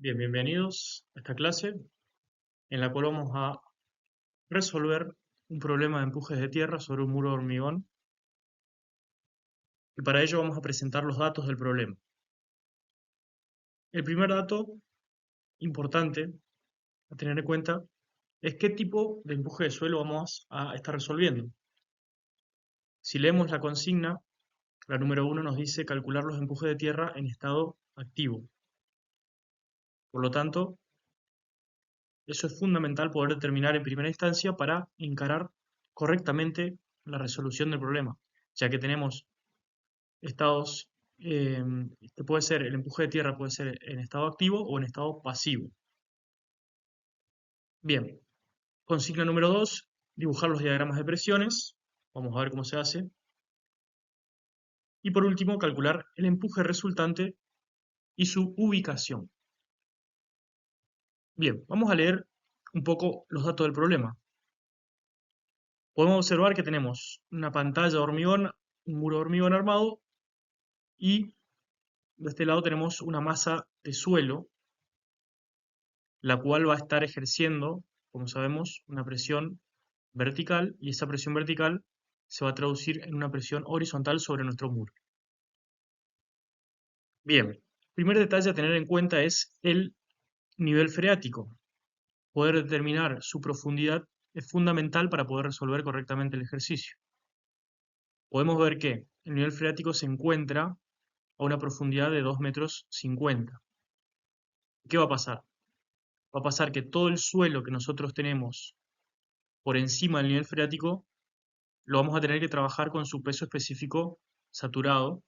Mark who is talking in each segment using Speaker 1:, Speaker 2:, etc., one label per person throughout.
Speaker 1: Bien, bienvenidos a esta clase en la cual vamos a resolver un problema de empujes de tierra sobre un muro de hormigón y para ello vamos a presentar los datos del problema. El primer dato importante a tener en cuenta es qué tipo de empuje de suelo vamos a estar resolviendo. Si leemos la consigna, la número 1 nos dice calcular los empujes de tierra en estado activo. Por lo tanto, eso es fundamental poder determinar en primera instancia para encarar correctamente la resolución del problema, ya que tenemos estados, que puede ser, el empuje de tierra puede ser en estado activo o en estado pasivo. Bien, consigna número 2, dibujar los diagramas de presiones. Vamos a ver cómo se hace. Y por último, calcular el empuje resultante y su ubicación. Bien, vamos a leer un poco los datos del problema. Podemos observar que tenemos una pantalla de hormigón, un muro de hormigón armado y de este lado tenemos una masa de suelo, la cual va a estar ejerciendo, como sabemos, una presión vertical y esa presión vertical se va a traducir en una presión horizontal sobre nuestro muro. Bien, el primer detalle a tener en cuenta es el nivel freático. Poder determinar su profundidad es fundamental para poder resolver correctamente el ejercicio. Podemos ver que el nivel freático se encuentra a una profundidad de 2,50 metros. ¿Qué va a pasar? Va a pasar que todo el suelo que nosotros tenemos por encima del nivel freático lo vamos a tener que trabajar con su peso específico saturado,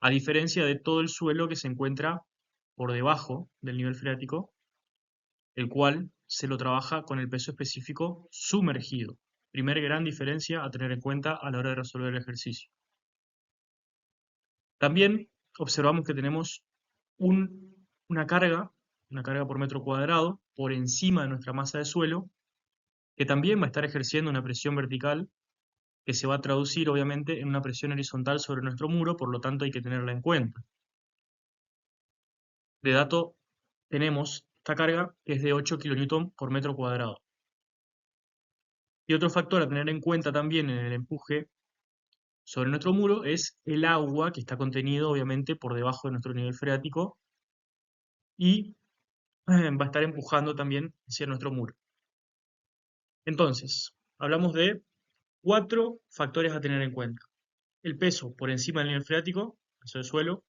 Speaker 1: a diferencia de todo el suelo que se encuentra por debajo del nivel freático, el cual se lo trabaja con el peso específico sumergido. Primera gran diferencia a tener en cuenta a la hora de resolver el ejercicio. También observamos que tenemos una carga por metro cuadrado, por encima de nuestra masa de suelo, que también va a estar ejerciendo una presión vertical que se va a traducir obviamente en una presión horizontal sobre nuestro muro, por lo tanto hay que tenerla en cuenta. De dato tenemos esta carga que es de 8 kN por metro cuadrado. Y otro factor a tener en cuenta también en el empuje sobre nuestro muro es el agua que está contenido obviamente por debajo de nuestro nivel freático y va a estar empujando también hacia nuestro muro. Entonces, hablamos de 4 factores a tener en cuenta. El peso por encima del nivel freático, peso del suelo,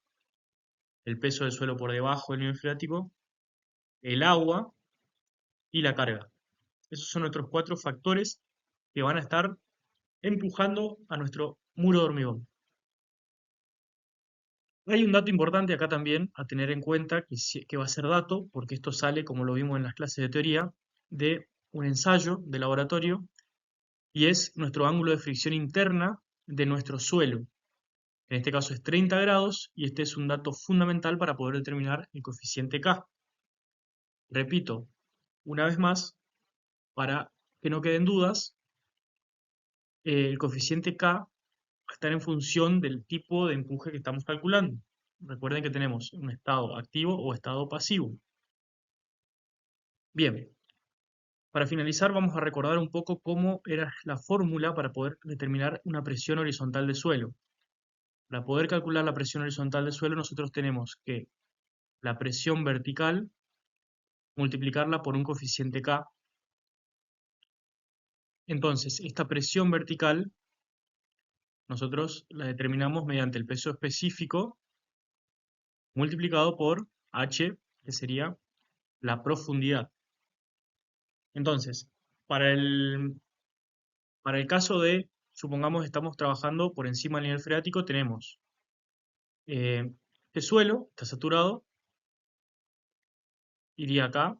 Speaker 1: el peso del suelo por debajo del nivel freático, el agua y la carga. Esos son nuestros 4 factores que van a estar empujando a nuestro muro de hormigón. Hay un dato importante acá también a tener en cuenta, que va a ser dato, porque esto sale, como lo vimos en las clases de teoría, de un ensayo de laboratorio, y es nuestro ángulo de fricción interna de nuestro suelo. En este caso es 30 grados, y este es un dato fundamental para poder determinar el coeficiente K. Repito, una vez más, para que no queden dudas, el coeficiente K va a estar en función del tipo de empuje que estamos calculando. Recuerden que tenemos un estado activo o estado pasivo. Bien, para finalizar vamos a recordar un poco cómo era la fórmula para poder determinar una presión horizontal de suelo. Para poder calcular la presión horizontal de suelo nosotros tenemos que la presión vertical multiplicarla por un coeficiente K. Entonces, esta presión vertical nosotros la determinamos mediante el peso específico multiplicado por H, que sería la profundidad. Entonces, para el, para el caso de, supongamos estamos trabajando por encima del nivel freático, tenemos este suelo, está saturado, iría acá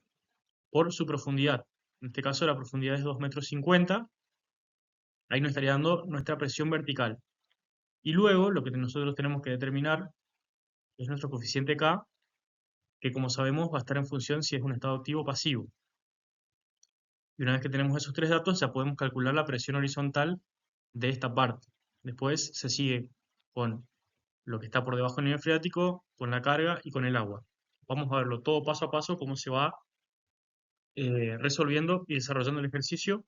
Speaker 1: por su profundidad. En este caso la profundidad es 2,50 metros, ahí nos estaría dando nuestra presión vertical. Y luego lo que nosotros tenemos que determinar es nuestro coeficiente K, que como sabemos va a estar en función si es un estado activo o pasivo. Y una vez que tenemos esos 3 datos, ya podemos calcular la presión horizontal de esta parte. Después se sigue con lo que está por debajo del nivel freático, con la carga y con el agua. Vamos a verlo todo paso a paso, cómo se va resolviendo y desarrollando el ejercicio,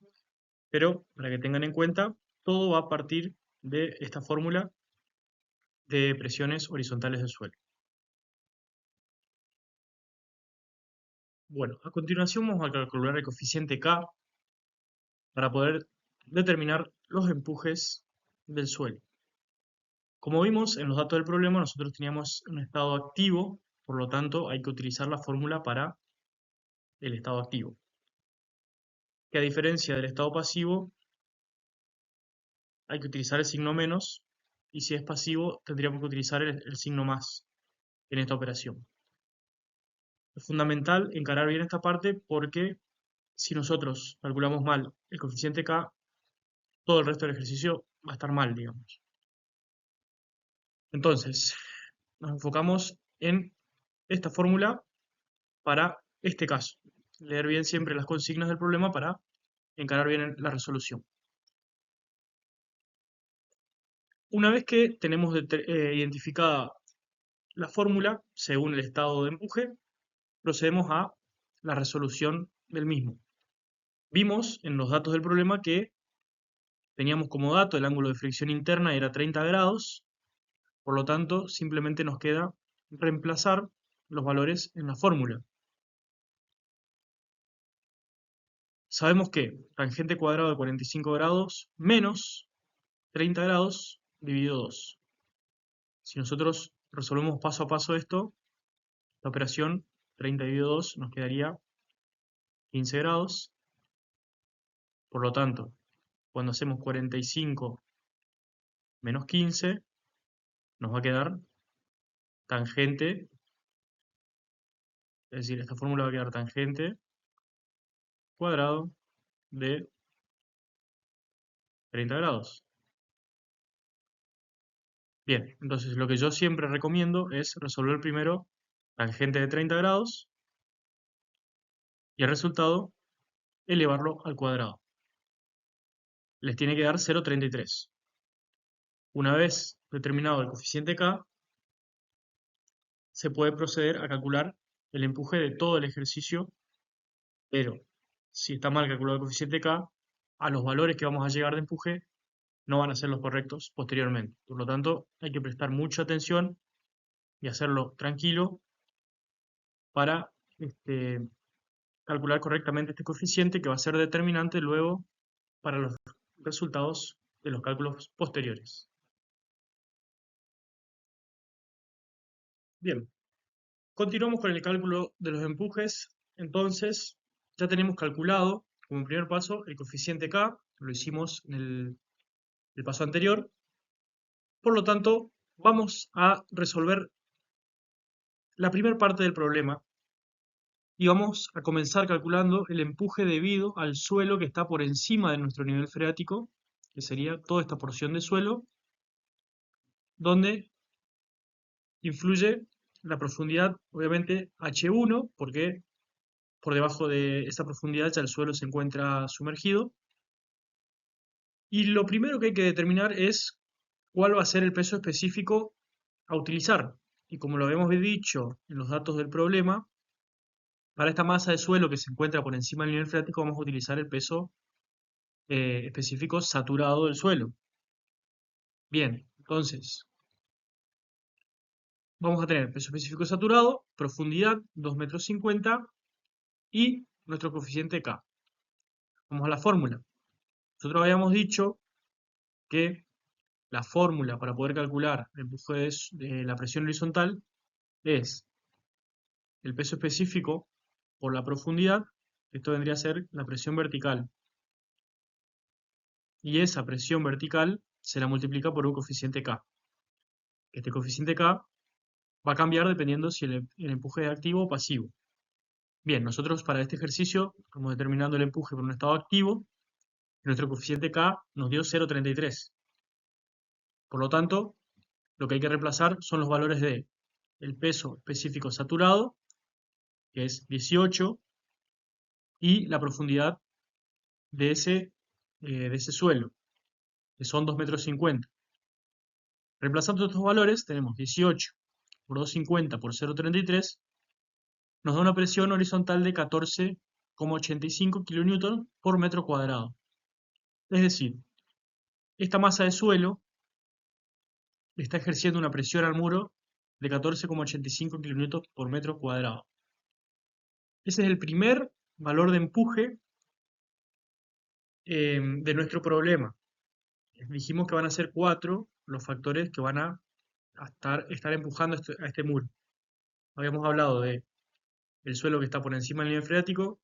Speaker 1: pero para que tengan en cuenta, todo va a partir de esta fórmula de presiones horizontales del suelo. Bueno, a continuación vamos a calcular el coeficiente K para poder determinar los empujes del suelo. Como vimos en los datos del problema, nosotros teníamos un estado activo, por lo tanto hay que utilizar la fórmula para el estado activo. Que a diferencia del estado pasivo, hay que utilizar el signo menos, y si es pasivo, tendríamos que utilizar el signo más en esta operación. Es fundamental encarar bien esta parte porque si nosotros calculamos mal el coeficiente K, todo el resto del ejercicio va a estar mal, digamos. Entonces, nos enfocamos en esta fórmula para este caso. Leer bien siempre las consignas del problema para encarar bien la resolución. Una vez que tenemos identificada la fórmula según el estado de empuje, procedemos a la resolución del mismo. Vimos en los datos del problema que teníamos como dato el ángulo de fricción interna era 30 grados, por lo tanto simplemente nos queda reemplazar los valores en la fórmula. Sabemos que tangente cuadrado de 45 grados menos 30 grados dividido 2. Si nosotros resolvemos paso a paso esto, la operación 30 dividido 2 nos quedaría 15 grados. Por lo tanto, cuando hacemos 45 menos 15, nos va a quedar tangente, es decir, esta fórmula va a quedar tangente cuadrado de 30 grados. Bien, entonces lo que yo siempre recomiendo es resolver primero tangente de 30 grados y el resultado elevarlo al cuadrado. Les tiene que dar 0,33. Una vez determinado el coeficiente K, se puede proceder a calcular el empuje de todo el ejercicio, pero si está mal calculado el coeficiente K, a los valores que vamos a llegar de empuje no van a ser los correctos posteriormente. Por lo tanto, hay que prestar mucha atención y hacerlo tranquilo para calcular correctamente este coeficiente que va a ser determinante luego para los resultados de los cálculos posteriores. Bien, continuamos con el cálculo de los empujes. Entonces, ya tenemos calculado como primer paso el coeficiente K, lo hicimos en el paso anterior. Por lo tanto, vamos a resolver la primera parte del problema y vamos a comenzar calculando el empuje debido al suelo que está por encima de nuestro nivel freático, que sería toda esta porción de suelo, donde influye la profundidad, obviamente, H1, porque por debajo de esa profundidad ya el suelo se encuentra sumergido. Y lo primero que hay que determinar es cuál va a ser el peso específico a utilizar. Y como lo habíamos dicho en los datos del problema, para esta masa de suelo que se encuentra por encima del nivel freático vamos a utilizar el peso específico saturado del suelo. Bien, entonces vamos a tener peso específico saturado, profundidad 2,50 m y nuestro coeficiente K. Vamos a la fórmula. Nosotros habíamos dicho que la fórmula para poder calcular el empuje de la presión horizontal es el peso específico por la profundidad, esto vendría a ser la presión vertical. Y esa presión vertical se la multiplica por un coeficiente K. Este coeficiente K va a cambiar dependiendo si el empuje es activo o pasivo. Bien, nosotros para este ejercicio estamos determinando el empuje por un estado activo. Nuestro coeficiente K nos dio 0,33. Por lo tanto, lo que hay que reemplazar son los valores de el peso específico saturado, que es 18, y la profundidad de ese suelo, que son 2,50 m. Reemplazando estos valores, tenemos 18 por 2,50 por 0,33, nos da una presión horizontal de 14,85 kilonewton por metro cuadrado. Es decir, esta masa de suelo está ejerciendo una presión al muro de 14,85 kilonewton por metro cuadrado. Ese es el primer valor de empuje de nuestro problema. Dijimos que van a ser 4 los factores que van a estar empujando a este muro. Habíamos hablado de el suelo que está por encima del nivel freático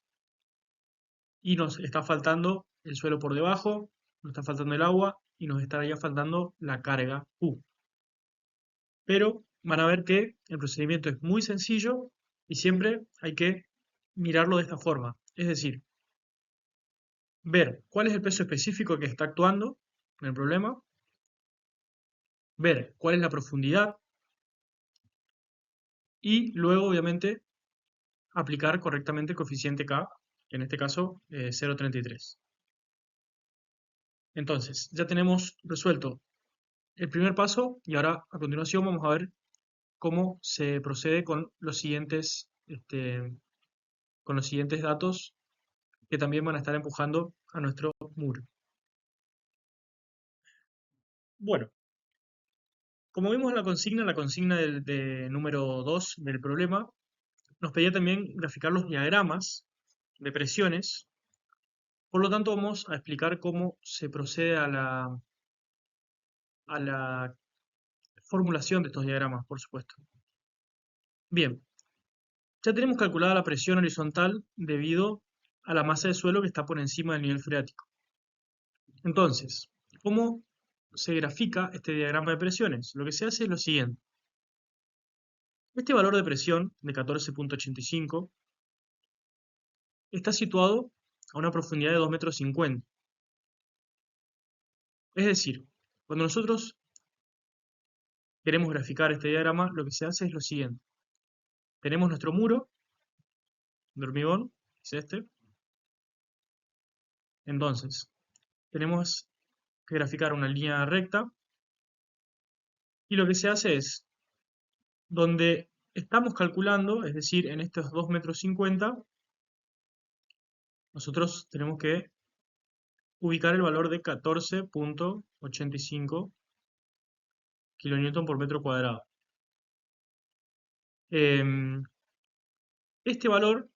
Speaker 1: y nos está faltando el suelo por debajo, nos está faltando el agua y nos estaría faltando la carga Q. Pero van a ver que el procedimiento es muy sencillo y siempre hay que mirarlo de esta forma. Es decir, ver cuál es el peso específico que está actuando en el problema, ver cuál es la profundidad y luego, obviamente, aplicar correctamente el coeficiente K, que en este caso 0,33. Entonces, ya tenemos resuelto el primer paso y ahora a continuación vamos a ver cómo se procede con los siguientes datos que también van a estar empujando a nuestro muro. Bueno, como vimos en la consigna de número 2 del problema, nos pedía también graficar los diagramas de presiones. Por lo tanto, vamos a explicar cómo se procede a la formulación de estos diagramas, por supuesto. Bien, ya tenemos calculada la presión horizontal debido a la masa de suelo que está por encima del nivel freático. Entonces, ¿cómo se grafica este diagrama de presiones? Lo que se hace es lo siguiente. Este valor de presión de 14,85 está situado a una profundidad de 2,50 metros. Es decir, cuando nosotros queremos graficar este diagrama, lo que se hace es lo siguiente. Tenemos nuestro muro de hormigón, que es este. Entonces, tenemos que graficar una línea recta y lo que se hace es, donde estamos calculando, es decir, en estos 2,50 metros, nosotros tenemos que ubicar el valor de 14,85 kilonewton por metro cuadrado. Este valor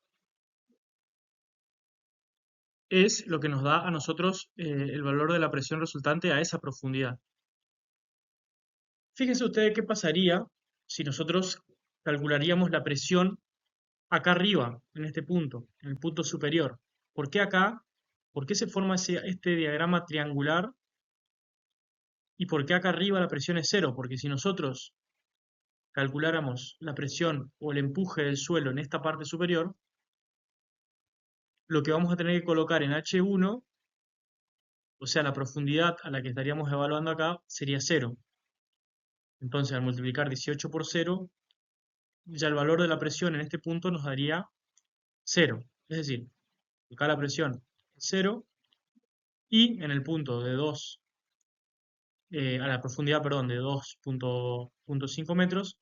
Speaker 1: es lo que nos da a nosotros el valor de la presión resultante a esa profundidad. Fíjense ustedes qué pasaría si nosotros calcularíamos la presión acá arriba, en este punto, en el punto superior. ¿Por qué acá? ¿Por qué se forma este diagrama triangular? ¿Y por qué acá arriba la presión es cero? Porque si nosotros calculáramos la presión o el empuje del suelo en esta parte superior, lo que vamos a tener que colocar en H1, o sea, la profundidad a la que estaríamos evaluando acá, sería 0. Entonces, al multiplicar 18 por 0, ya el valor de la presión en este punto nos daría 0. Es decir, acá la presión es 0 y en el punto de 2, a la profundidad, perdón, de 2,5 metros,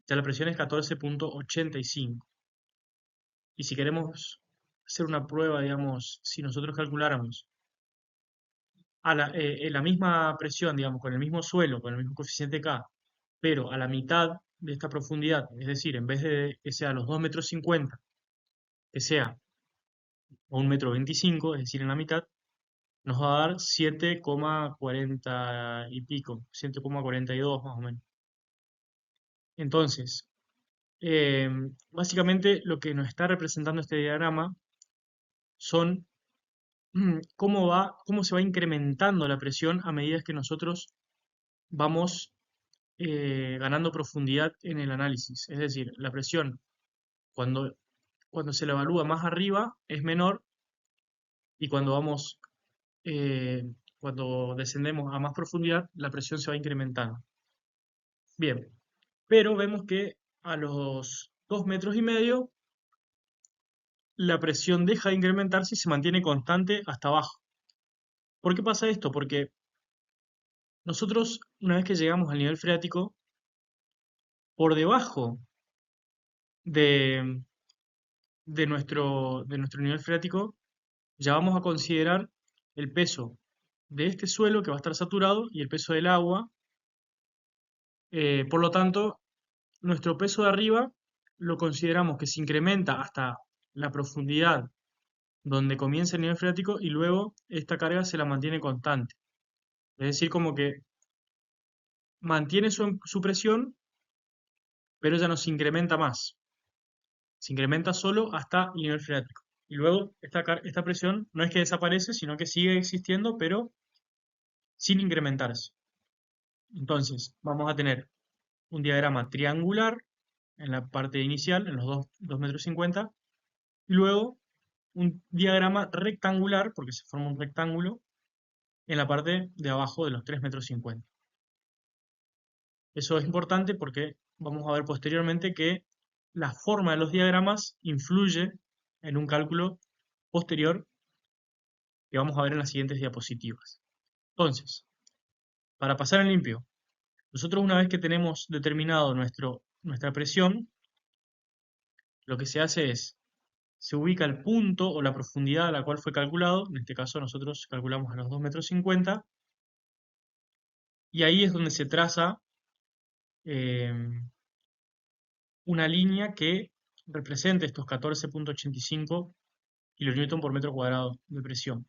Speaker 1: ya la presión es 14,85. Y si queremos hacer una prueba, digamos, si nosotros calculáramos la misma presión, digamos, con el mismo suelo, con el mismo coeficiente K, pero a la mitad de esta profundidad, es decir, en vez de que sea los 2,50 metros, que sea a 1,25 metros, es decir, en la mitad, nos va a dar 7,40 y pico, 7,42 más o menos. Entonces, eh, básicamente lo que nos está representando este diagrama son cómo se va incrementando la presión a medida que nosotros vamos ganando profundidad en el análisis. Es decir, la presión cuando, cuando se la evalúa más arriba es menor y eh, cuando descendemos a más profundidad, la presión se va incrementando. Bien, pero vemos que a los 2,5 metros la presión deja de incrementarse y se mantiene constante hasta abajo. ¿Por qué pasa esto? Porque nosotros, una vez que llegamos al nivel freático, por debajo de, de nuestro nivel freático, ya vamos a considerar el peso de este suelo que va a estar saturado y el peso del agua. Por lo tanto, nuestro peso de arriba lo consideramos que se incrementa hasta la profundidad donde comienza el nivel freático y luego esta carga se la mantiene constante. Es decir, como que mantiene su presión, pero ya no se incrementa más. Se incrementa solo hasta el nivel freático. Y luego esta presión no es que desaparece, sino que sigue existiendo, pero sin incrementarse. Entonces, vamos a tener un diagrama triangular en la parte inicial, en los 2,50 m, y luego un diagrama rectangular, porque se forma un rectángulo, en la parte de abajo de los 3,50 m. Eso es importante porque vamos a ver posteriormente que la forma de los diagramas influye en un cálculo posterior que vamos a ver en las siguientes diapositivas. Entonces, para pasar en limpio, nosotros una vez que tenemos determinado nuestra presión, lo que se hace es, se ubica el punto o la profundidad a la cual fue calculado, en este caso nosotros calculamos a los 2,50 m, y ahí es donde se traza eh, una línea que represente estos 14,85 kN por metro cuadrado de presión.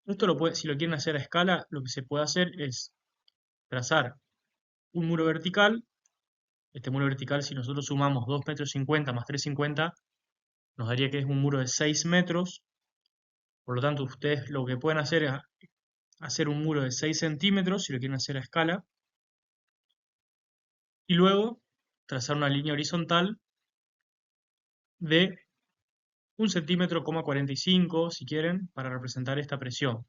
Speaker 1: Esto si lo quieren hacer a escala, lo que se puede hacer es trazar un muro vertical. Este muro vertical, si nosotros sumamos 2,50 m más 3,50, nos daría que es un muro de 6 metros. Por lo tanto, ustedes lo que pueden hacer es hacer un muro de 6 centímetros, si lo quieren hacer a escala, y luego trazar una línea horizontal de 1,45 cm, si quieren, para representar esta presión,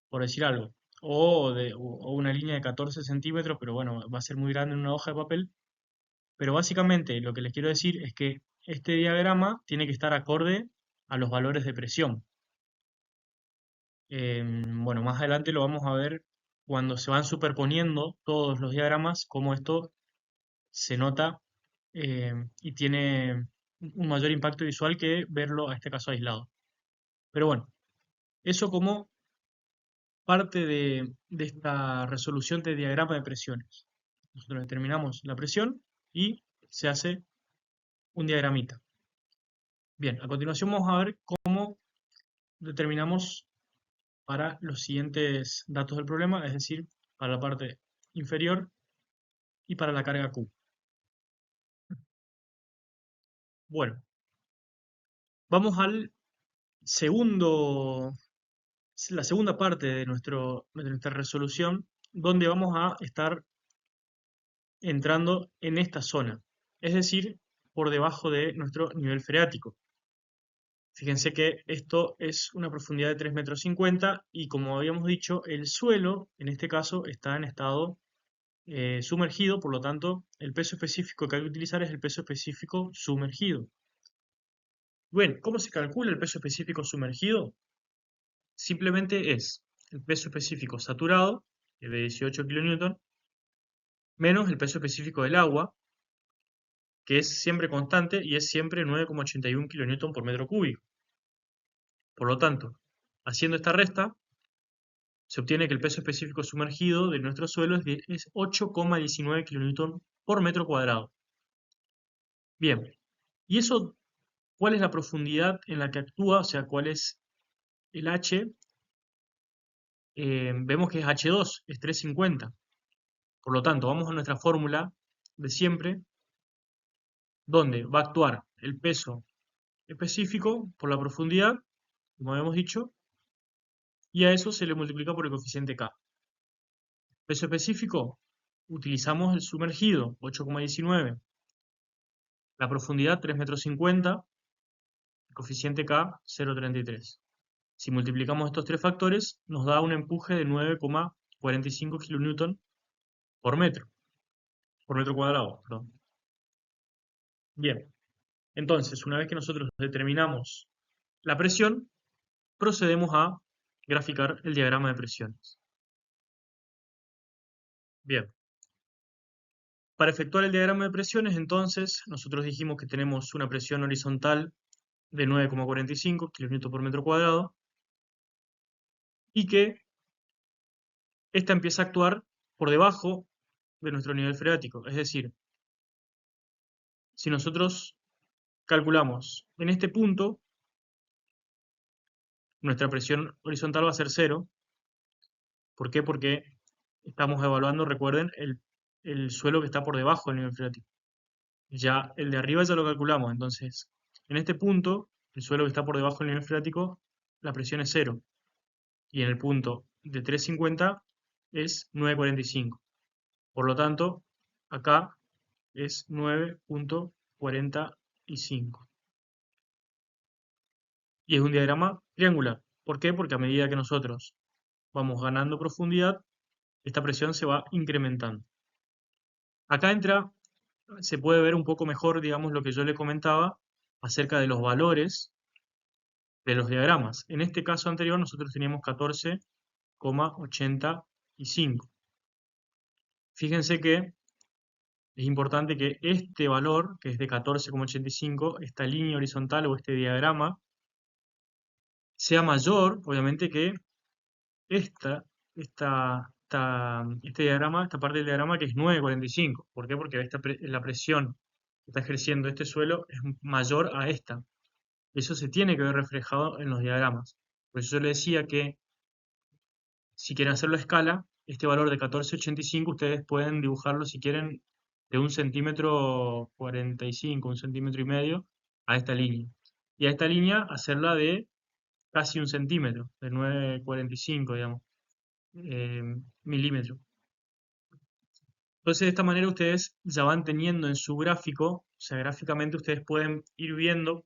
Speaker 1: por decir algo. O una línea de 14 centímetros, pero bueno, va a ser muy grande en una hoja de papel. Pero básicamente lo que les quiero decir es que este diagrama tiene que estar acorde a los valores de presión. Bueno, más adelante lo vamos a ver cuando se van superponiendo todos los diagramas, cómo esto se nota y tiene un mayor impacto visual que verlo a este caso aislado. Pero bueno, eso como parte de esta resolución de diagrama de presiones. Nosotros determinamos la presión y se hace un diagramita. Bien, a continuación vamos a ver cómo determinamos para los siguientes datos del problema, es decir, para la parte inferior y para la carga Q. Bueno, vamos al la segunda parte de nuestra resolución, donde vamos a estar entrando en esta zona, es decir, por debajo de nuestro nivel freático. Fíjense que esto es una profundidad de 3,50 m y, como habíamos dicho, el suelo, en este caso, está en estado sumergido, por lo tanto, el peso específico que hay que utilizar es el peso específico sumergido. Bueno, ¿cómo se calcula el peso específico sumergido? Simplemente es el peso específico saturado, que es de 18 kN, menos el peso específico del agua, que es siempre constante y es siempre 9,81 kN por metro cúbico. Por lo tanto, haciendo esta resta, se obtiene que el peso específico sumergido de nuestro suelo es 8,19 kN por metro cuadrado. Bien, ¿y eso cuál es la profundidad en la que actúa? O sea, ¿cuál es el H? Vemos que es H2, es 350. Por lo tanto, vamos a nuestra fórmula de siempre, donde va a actuar el peso específico por la profundidad, como habíamos dicho, y a eso se le multiplica por el coeficiente K. Peso específico, utilizamos el sumergido, 8,19. La profundidad, 3,50 m, el coeficiente K, 0,33. Si multiplicamos estos tres factores, nos da un empuje de 9,45 kN por metro cuadrado, perdón. Bien, entonces, una vez que nosotros determinamos la presión, procedemos a graficar el diagrama de presiones. Bien, Para efectuar el diagrama de presiones, entonces, nosotros dijimos que tenemos una presión horizontal de 9,45 kN por metro cuadrado y que esta empieza a actuar por debajo de nuestro nivel freático. Es decir, si nosotros calculamos en este punto, nuestra presión horizontal va a ser 0. ¿Por qué? Porque estamos evaluando, recuerden, el suelo que está por debajo del nivel freático. Ya el de arriba ya lo calculamos, entonces, en este punto, el suelo que está por debajo del nivel freático, la presión es 0. Y en el punto de 350 es 9,45. Por lo tanto, acá es 9,45. Y es un diagrama triangular. ¿Por qué? Porque a medida que nosotros vamos ganando profundidad, esta presión se va incrementando. Acá se puede ver un poco mejor, digamos, lo que yo le comentaba acerca de los valores de los diagramas. En este caso anterior nosotros teníamos 14,85. Fíjense que es importante que este valor, que es de 14,85, esta línea horizontal o este diagrama, sea mayor, obviamente, que esta, este diagrama, esta parte del diagrama que es 9,45. ¿Por qué? Porque la presión que está ejerciendo este suelo es mayor a esta. Eso se tiene que ver reflejado en los diagramas. Por eso yo le decía que si quieren hacerlo a escala, este valor de 14,85 ustedes pueden dibujarlo si quieren de 1,45 cm, 1,5 cm a esta línea. Y a esta línea hacerla de casi 1 cm, de 9,45, digamos, milímetros. Entonces de esta manera ustedes ya van teniendo en su gráfico, o sea, gráficamente ustedes pueden ir viendo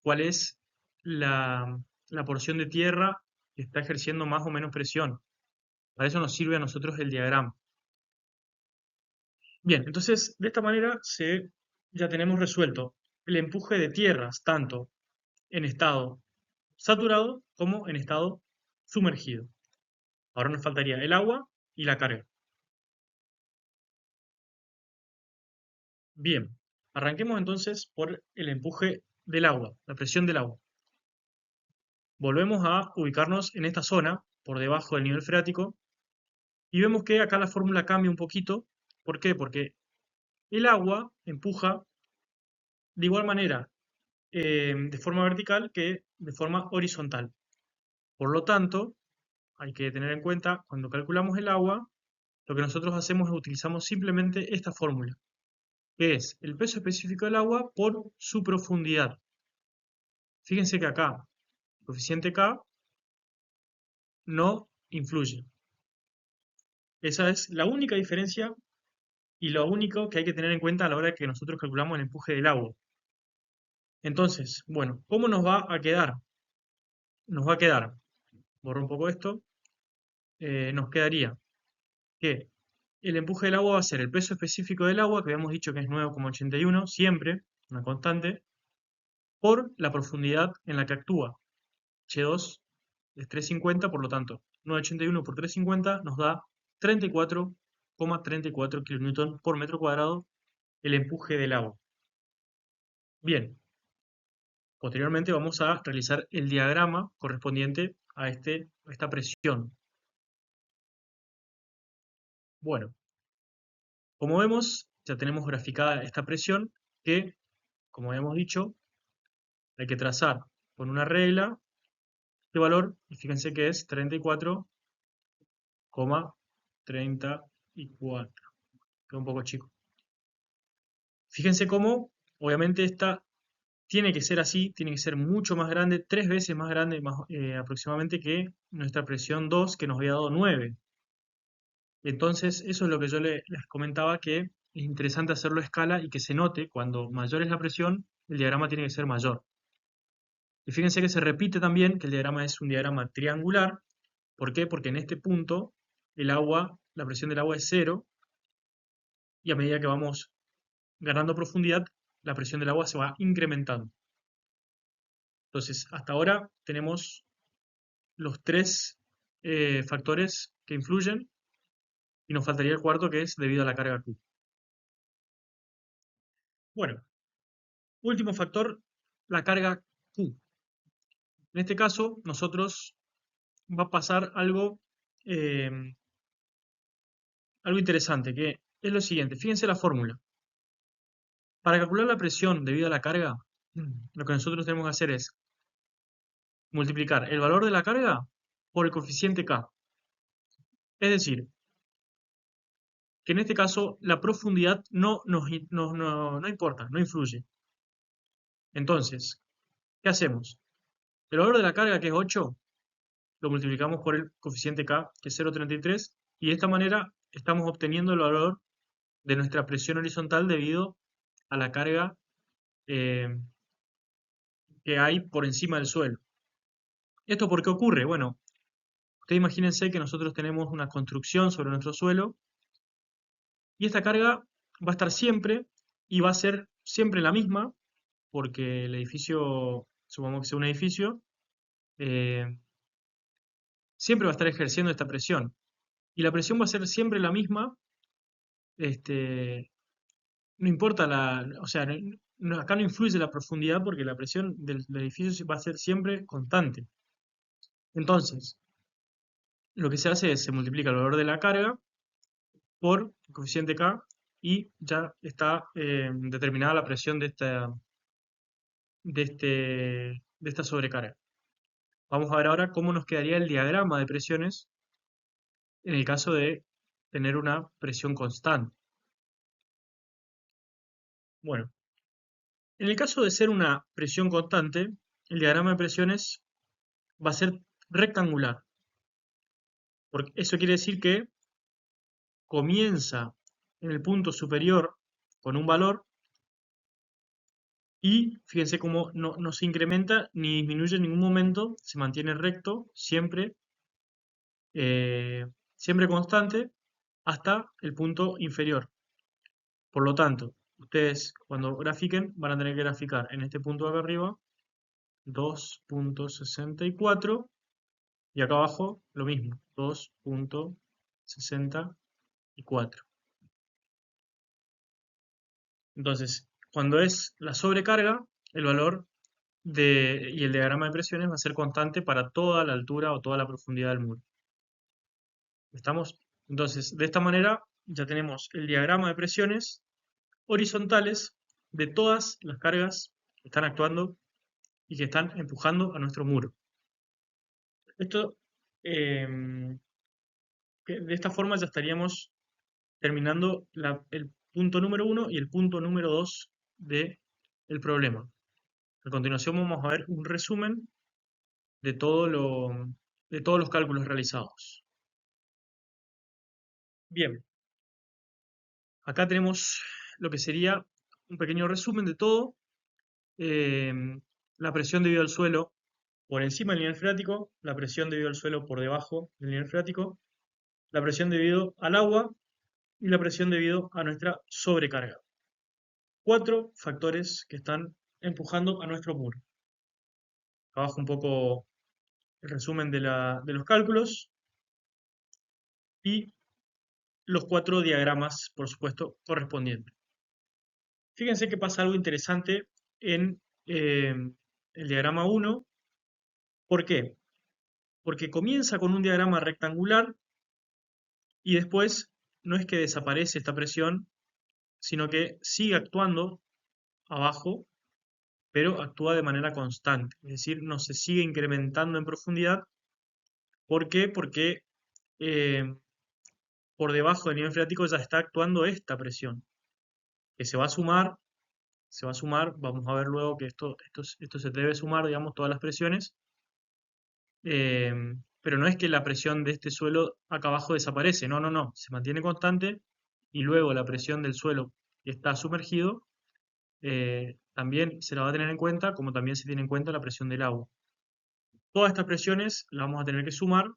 Speaker 1: cuál es la porción de tierra que está ejerciendo más o menos presión. Para eso nos sirve a nosotros el diagrama. Bien, entonces de esta manera ya tenemos resuelto el empuje de tierras, tanto en estado saturado como en estado sumergido. Ahora nos faltaría el agua y la carga. Bien, arranquemos entonces por el empuje del agua, la presión del agua. Volvemos a ubicarnos en esta zona, por debajo del nivel freático, y vemos que acá la fórmula cambia un poquito. ¿Por qué? Porque el agua empuja de igual manera de forma vertical que de forma horizontal. Por lo tanto, hay que tener en cuenta, cuando calculamos el agua, lo que nosotros hacemos es utilizamos simplemente esta fórmula, que es el peso específico del agua por su profundidad. Fíjense que acá, el coeficiente K no influye. Esa es la única diferencia y lo único que hay que tener en cuenta a la hora de que nosotros calculamos el empuje del agua. Entonces, bueno, ¿cómo nos va a quedar? Nos va a quedar, borro un poco esto, nos quedaría que el empuje del agua va a ser el peso específico del agua, que habíamos dicho que es 9,81, siempre, una constante, por la profundidad en la que actúa. H2 es 350, por lo tanto, 9,81 por 350 nos da 34,34 kN por metro cuadrado el empuje del agua. Bien, posteriormente vamos a realizar el diagrama correspondiente a esta presión. Bueno, como vemos, ya tenemos graficada esta presión que, como habíamos dicho, hay que trazar con una regla de valor, y fíjense que es 34,34. Queda un poco chico. Fíjense cómo, obviamente, esta tiene que ser así, tiene que ser mucho más grande, 3 veces más grande aproximadamente que nuestra presión 2, que nos había dado 9. Entonces, eso es lo que yo les comentaba, que es interesante hacerlo a escala y que se note cuando mayor es la presión, el diagrama tiene que ser mayor. Y fíjense que se repite también que el diagrama es un diagrama triangular. ¿Por qué? Porque en este punto la presión del agua es 0, y a medida que vamos ganando profundidad, la presión del agua se va incrementando. Entonces, hasta ahora tenemos los tres factores que influyen y nos faltaría el cuarto, que es debido a la carga Q. Bueno, último factor, la carga Q. En este caso, nosotros va a pasar eh, algo interesante, que es lo siguiente. Fíjense la fórmula. Para calcular la presión debido a la carga, lo que nosotros tenemos que hacer es multiplicar el valor de la carga por el coeficiente K. Es decir, que en este caso la profundidad no importa, no influye. Entonces, ¿qué hacemos? El valor de la carga, que es 8, lo multiplicamos por el coeficiente K, que es 0,33, y de esta manera estamos obteniendo el valor de nuestra presión horizontal debido a la carga eh, que hay por encima del suelo. ¿Esto por qué ocurre? Bueno, ustedes imagínense que nosotros tenemos una construcción sobre nuestro suelo y esta carga va a estar siempre y va a ser siempre la misma porque el edificio, supongamos que sea un edificio, eh, siempre va a estar ejerciendo esta presión. Y la presión va a ser siempre la misma, este, no importa o sea, acá no influye la profundidad porque la presión del edificio va a ser siempre constante. Entonces, lo que se hace es se multiplica el valor de la carga por el coeficiente K y ya está determinada la presión de esta sobrecarga. Vamos a ver ahora cómo nos quedaría el diagrama de presiones en el caso de tener una presión constante. Bueno, en el caso de ser una presión constante, el diagrama de presiones va a ser rectangular. Porque eso quiere decir que comienza en el punto superior con un valor y fíjense cómo no se incrementa ni disminuye en ningún momento, se mantiene recto, eh, siempre constante, hasta el punto inferior. Por lo tanto, ustedes cuando grafiquen van a tener que graficar en este punto de acá arriba 2,64 y acá abajo lo mismo, 2,64. Entonces, cuando es la sobrecarga, el valor y el diagrama de presiones va a ser constante para toda la altura o toda la profundidad del muro. ¿Estamos? Entonces, de esta manera ya tenemos el diagrama de presiones horizontales de todas las cargas que están actuando y que están empujando a nuestro muro. Esto, de esta forma ya estaríamos terminando el punto número 1 y el punto número 2 del problema. A continuación vamos a ver un resumen de de todos los cálculos realizados. Bien, acá tenemos lo que sería un pequeño resumen de todo. Eh, la presión debido al suelo por encima del nivel freático, la presión debido al suelo por debajo del nivel freático, la presión debido al agua y la presión debido a nuestra sobrecarga. 4 factores que están empujando a nuestro muro. Abajo un poco el resumen de los cálculos y los 4 diagramas, por supuesto, correspondientes. Fíjense que pasa algo interesante en el diagrama 1. ¿Por qué? Porque comienza con un diagrama rectangular y después no es que desaparece esta presión, sino que sigue actuando abajo, pero actúa de manera constante. Es decir, no se sigue incrementando en profundidad. ¿Por qué? Porque eh, por debajo del nivel freático ya está actuando esta presión, que se va a sumar, vamos a ver luego que esto se debe sumar, digamos, todas las presiones, eh, pero no es que la presión de este suelo acá abajo desaparece, no, se mantiene constante y luego la presión del suelo que está sumergido también se la va a tener en cuenta, como también se tiene en cuenta la presión del agua. Todas estas presiones las vamos a tener que sumar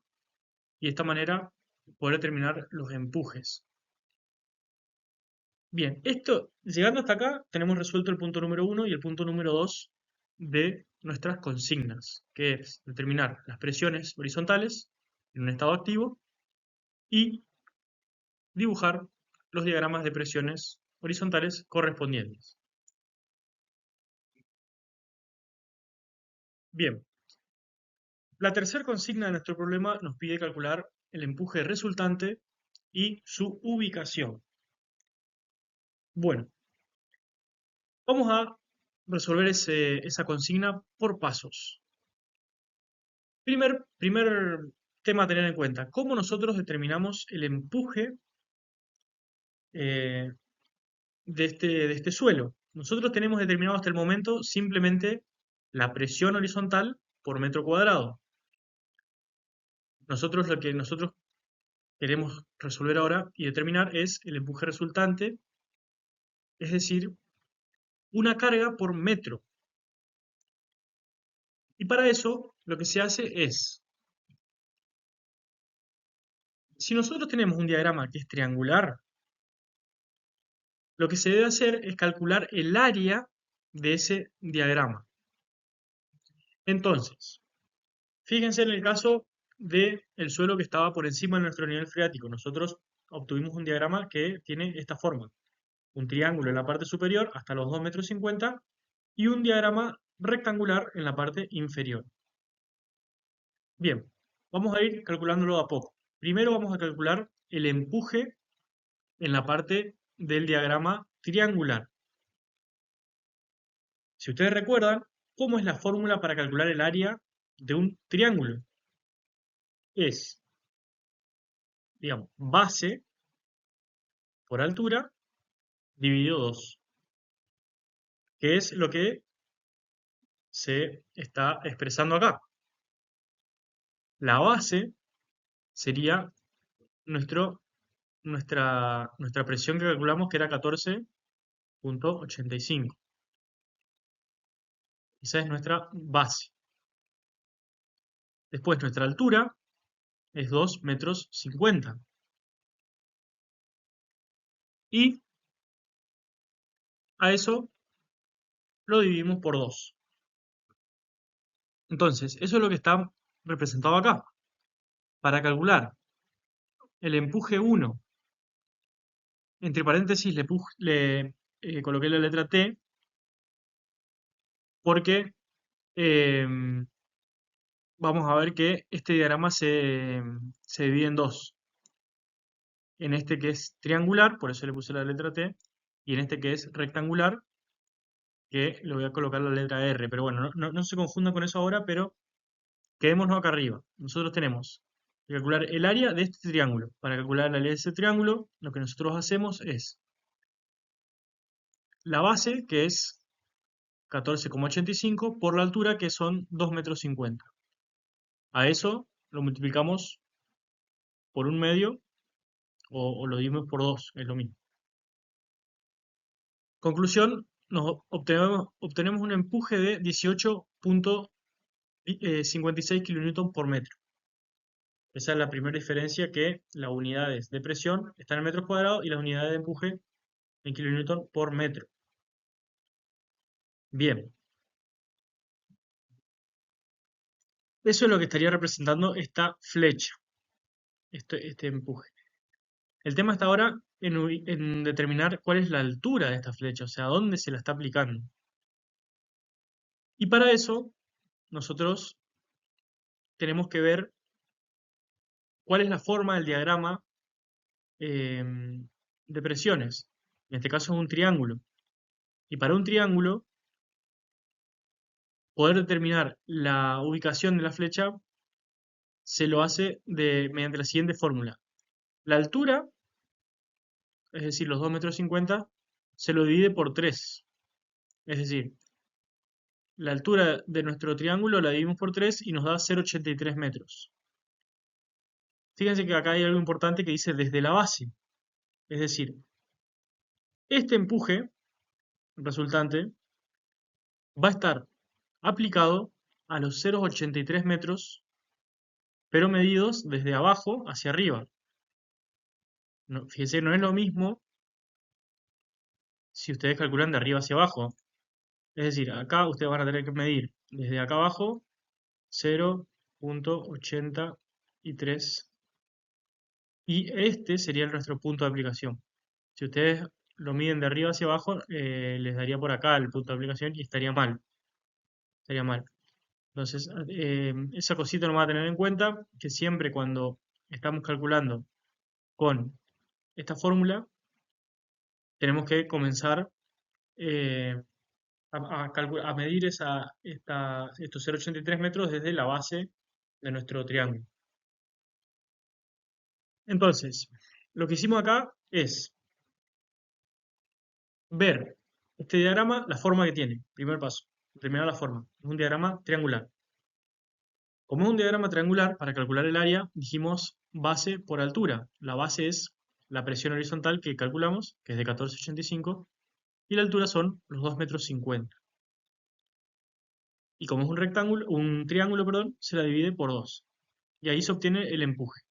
Speaker 1: y de esta manera poder determinar los empujes. Bien, llegando hasta acá, tenemos resuelto el punto número 1 y el punto número 2 de nuestras consignas, que es determinar las presiones horizontales en un estado activo y dibujar los diagramas de presiones horizontales correspondientes. Bien, la tercera consigna de nuestro problema nos pide calcular el empuje resultante y su ubicación. Bueno, vamos a resolver esa consigna por pasos. Primer tema a tener en cuenta, ¿cómo nosotros determinamos el empuje eh, de este suelo? Nosotros tenemos determinado hasta el momento simplemente la presión horizontal por metro cuadrado. Lo que nosotros queremos resolver ahora y determinar es el empuje resultante, es decir, una carga por metro. Y para eso lo que se hace es, si nosotros tenemos un diagrama que es triangular, lo que se debe hacer es calcular el área de ese diagrama. Entonces, fíjense en el caso del suelo que estaba por encima de nuestro nivel freático. Nosotros obtuvimos un diagrama que tiene esta forma. Un triángulo en la parte superior hasta los 2,50 m y un diagrama rectangular en la parte inferior. Bien, vamos a ir calculándolo a poco. Primero vamos a calcular el empuje en la parte del diagrama triangular. Si ustedes recuerdan, ¿cómo es la fórmula para calcular el área de un triángulo? Es, digamos, base por altura dividido 2, que es lo que se está expresando acá. La base sería nuestra presión que calculamos, que era 14,85. Esa es nuestra base. Después nuestra altura es 2,50 m. Y a eso lo dividimos por 2. Entonces, eso es lo que está representado acá. Para calcular el empuje 1, entre paréntesis coloqué la letra T, porque vamos a ver que este diagrama se divide en dos. En este que es triangular, por eso le puse la letra T, y en este que es rectangular, que le voy a colocar la letra R. Pero bueno, no se confunda con eso ahora, pero quedémonos acá arriba. Nosotros tenemos que calcular el área de este triángulo. Para calcular el área de ese triángulo, lo que nosotros hacemos es la base, que es 14,85, por la altura, que son 2,50 m. A eso lo multiplicamos por un medio o lo dividimos por 2, es lo mismo. Conclusión, obtenemos un empuje de 18,56 kN por metro. Esa es la primera diferencia, que las unidades de presión están en metros cuadrados y las unidades de empuje en kN por metro. Bien, eso es lo que estaría representando esta flecha, este empuje. El tema está ahora en determinar cuál es la altura de esta flecha, o sea, dónde se la está aplicando. Y para eso, nosotros tenemos que ver cuál es la forma del diagrama de presiones. En este caso es un triángulo. Y para un triángulo, poder determinar la ubicación de la flecha se lo hace mediante la siguiente fórmula. La altura, es decir, los 2,50 m, se lo divide por 3. Es decir, la altura de nuestro triángulo la dividimos por 3 y nos da 0,83 metros. Fíjense que acá hay algo importante que dice desde la base. Es decir, este empuje resultante va a estar aplicado a los 0,83 metros, pero medidos desde abajo hacia arriba. No, fíjense, no es lo mismo si ustedes calculan de arriba hacia abajo. Es decir, acá ustedes van a tener que medir desde acá abajo 0,83 y este sería nuestro punto de aplicación. Si ustedes lo miden de arriba hacia abajo, les daría por acá el punto de aplicación y estaría mal. Estaría mal. Entonces, esa cosita no va a tener en cuenta, que siempre cuando estamos calculando con esta fórmula, tenemos que comenzar eh, a medir estos 0,83 metros desde la base de nuestro triángulo. Entonces, lo que hicimos acá es ver este diagrama, la forma que tiene. Primer paso, determinar la forma. Es un diagrama triangular. Como es un diagrama triangular, para calcular el área dijimos base por altura. La base es la presión horizontal que calculamos, que es de 14,85, y la altura son los 2,50 metros. Y como es un rectángulo, un triángulo, perdón, se la divide por 2. Y ahí se obtiene el empuje.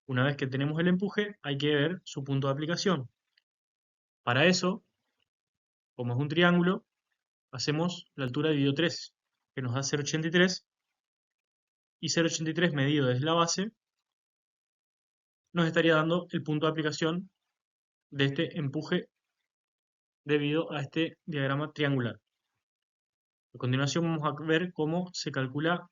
Speaker 1: Una vez que tenemos el empuje, hay que ver su punto de aplicación. Para eso, como es un triángulo, hacemos la altura dividido 3, que nos da 0,83, y 0,83 medido desde la base nos estaría dando el punto de aplicación de este empuje debido a este diagrama triangular. A continuación vamos a ver cómo se calcula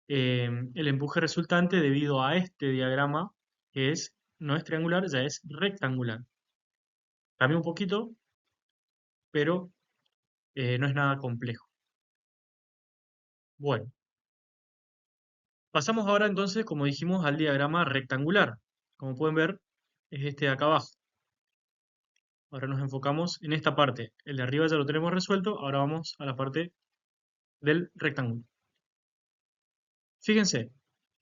Speaker 1: el empuje resultante debido a este diagrama que no es triangular, ya es rectangular. Cambia un poquito, pero no es nada complejo. Bueno, pasamos ahora entonces, como dijimos, al diagrama rectangular. Como pueden ver, es este de acá abajo. Ahora nos enfocamos en esta parte. El de arriba ya lo tenemos resuelto, ahora vamos a la parte del rectángulo. Fíjense,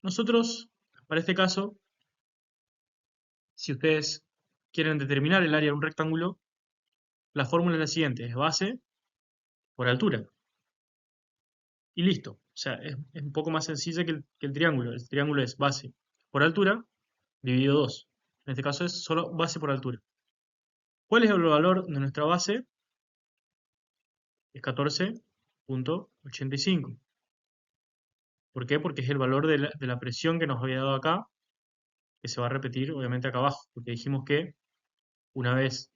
Speaker 1: nosotros, para este caso, si ustedes quieren determinar el área de un rectángulo, la fórmula es la siguiente, es base por altura. Y listo. O sea, es un poco más sencilla que el triángulo. El triángulo es base por altura dividido 2. En este caso es solo base por altura. ¿Cuál es el valor de nuestra base? Es 14,85. ¿Por qué? Porque es el valor de la presión que nos había dado acá, que se va a repetir obviamente acá abajo, porque dijimos que una vez